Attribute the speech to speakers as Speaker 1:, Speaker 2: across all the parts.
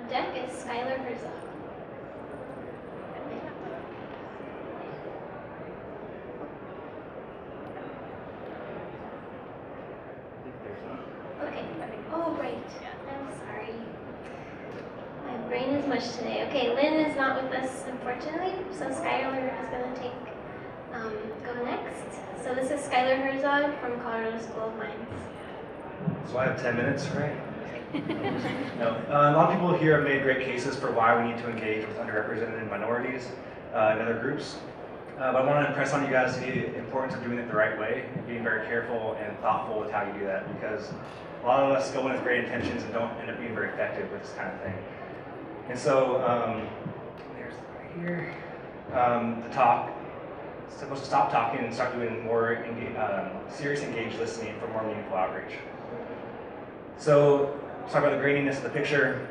Speaker 1: deck is Skuyler Herzog. Okay. Oh, right. I'm sorry. My brain is mush today. Okay, Lynn is not with us, unfortunately, so Skuyler is going to go next. So this is Skuyler Herzog from Colorado School of Mines.
Speaker 2: So I have 10 minutes, right? No. A lot of people here have made great cases for why we need to engage with underrepresented minorities and other groups. But I want to impress on you guys the importance of doing it the right way and being very careful and thoughtful with how you do that, because a lot of us go in with great intentions and don't end up being very effective with this kind of thing. And so, there's right here, the talk. Supposed to stop talking and start doing more serious engaged listening for more meaningful outreach. So, talk about the graininess of the picture.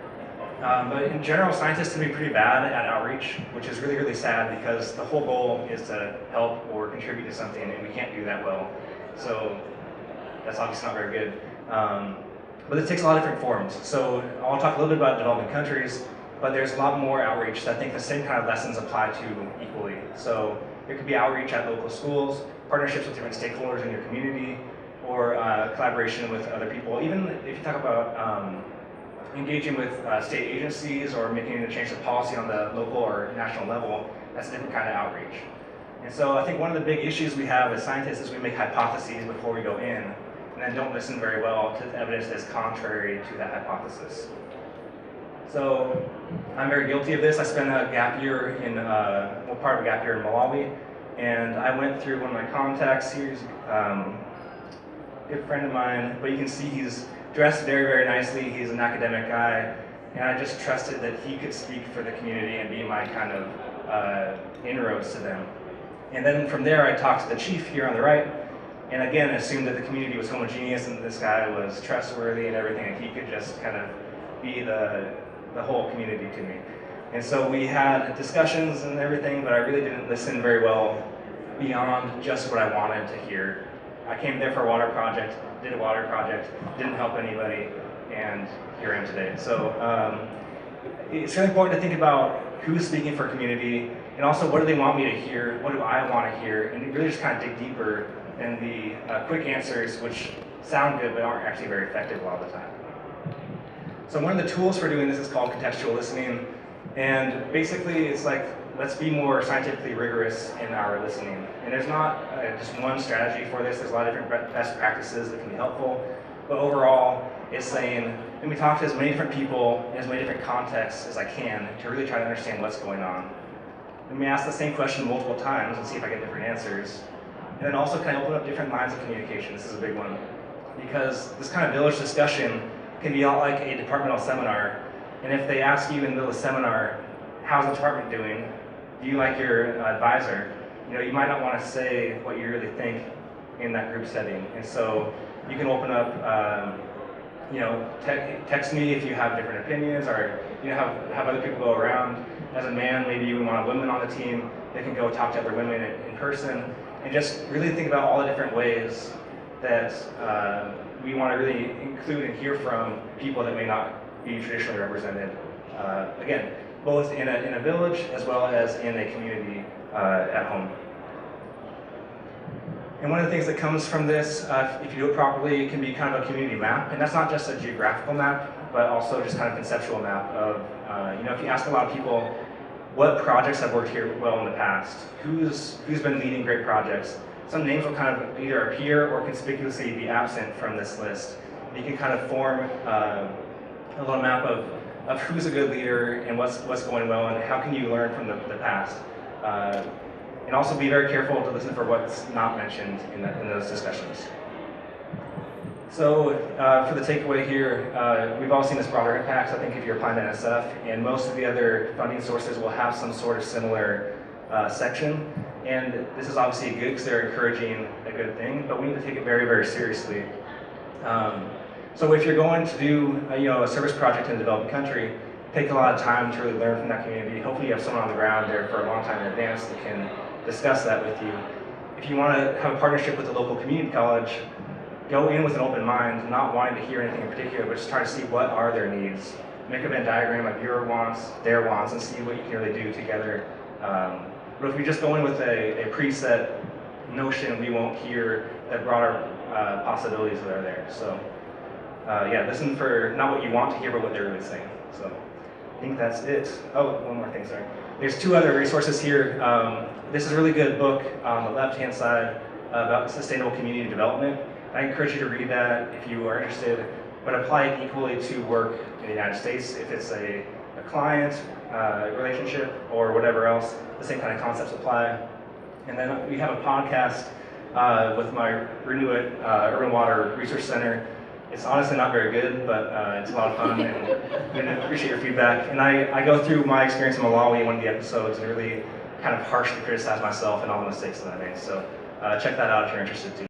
Speaker 2: But in general, scientists can be pretty bad at outreach, which is really, really sad because the whole goal is to help or contribute to something, and we can't do that well. So that's obviously not very good. But it takes a lot of different forms. So I'll talk a little bit about developing countries, but there's a lot more outreach that I think the same kind of lessons apply to equally. So there could be outreach at local schools, partnerships with different stakeholders in your community, or collaboration with other people. Even if you talk about engaging with state agencies or making a change to policy on the local or national level, that's a different kind of outreach. And so I think one of the big issues we have as scientists is we make hypotheses before we go in, and then don't listen very well to the evidence that is contrary to that hypothesis. So I'm very guilty of this. I spent a gap year in, part of a gap year in Malawi, and I went through one of my contacts. Here's a good friend of mine, but you can see he's dressed very, very nicely. He's an academic guy, and I just trusted that he could speak for the community and be my kind of inroads to them. And then from there, I talked to the chief here on the right, and again, assumed that the community was homogeneous and this guy was trustworthy and everything, and he could just kind of be the whole community to me. And so we had discussions and everything, but I really didn't listen very well beyond just what I wanted to hear. I came there for a water project, did a water project, didn't help anybody, and here I am today. So it's really important to think about who's speaking for community, and also what do they want me to hear, what do I want to hear, and really just kind of dig deeper than the quick answers, which sound good but aren't actually very effective a lot of the time. So one of the tools for doing this is called contextual listening, and basically it's like, let's be more scientifically rigorous in our listening. And there's not just one strategy for this. There's a lot of different best practices that can be helpful. But overall, it's saying, let me talk to as many different people in as many different contexts as I can to really try to understand what's going on. Let me ask the same question multiple times and see if I get different answers. And then also kind of open up different lines of communication. This is a big one. Because this kind of village discussion can be all like a departmental seminar. And if they ask you in the middle of the seminar, how's the department doing? Do you like your advisor? You might not want to say what you really think in that group setting. And so you can open up, text me if you have different opinions, or have other people go around. As a man, maybe you want women on the team. They can go talk to other women in person, and just really think about all the different ways that we want to really include and hear from people that may not be traditionally represented. Again, both in a village as well as in a community at home. And one of the things that comes from this, if you do it properly, it can be kind of a community map. And that's not just a geographical map, but also just kind of conceptual map of, if you ask a lot of people, what projects have worked here well in the past? Who's been leading great projects? Some names will kind of either appear or conspicuously be absent from this list. You can kind of form a little map of who's a good leader and what's going well and how can you learn from the past. And also be very careful to listen for what's not mentioned in those discussions. So for the takeaway here, we've all seen this broader impacts. I think if you're applying to NSF, and most of the other funding sources will have some sort of similar section. And this is obviously good because they're encouraging a good thing, but we need to take it very, very seriously. So if you're going to do a service project in a developing country, take a lot of time to really learn from that community. Hopefully you have someone on the ground there for a long time in advance that can discuss that with you. If you want to have a partnership with a local community college, go in with an open mind, not wanting to hear anything in particular, but just try to see what are their needs. make a Venn diagram of your wants, their wants, and see what you can really do together. But if we just go in with a preset notion, we won't hear the broader possibilities that are there. So yeah, listen for not what you want to hear, but what they're really saying. So I think that's it. Oh, one more thing, sorry. There's two other resources here. This is a really good book on the left-hand side about sustainable community development. I encourage you to read that if you are interested, but apply it equally to work in the United States. If it's a client relationship or whatever else, the same kind of concepts apply. And then we have a podcast with my Renew It Urban Water Research Center. It's honestly not very good, but it's a lot of fun, and I appreciate your feedback. And I go through my experience in Malawi in one of the episodes and really kind of harshly criticize myself and all the mistakes that I made. So check that out if you're interested too.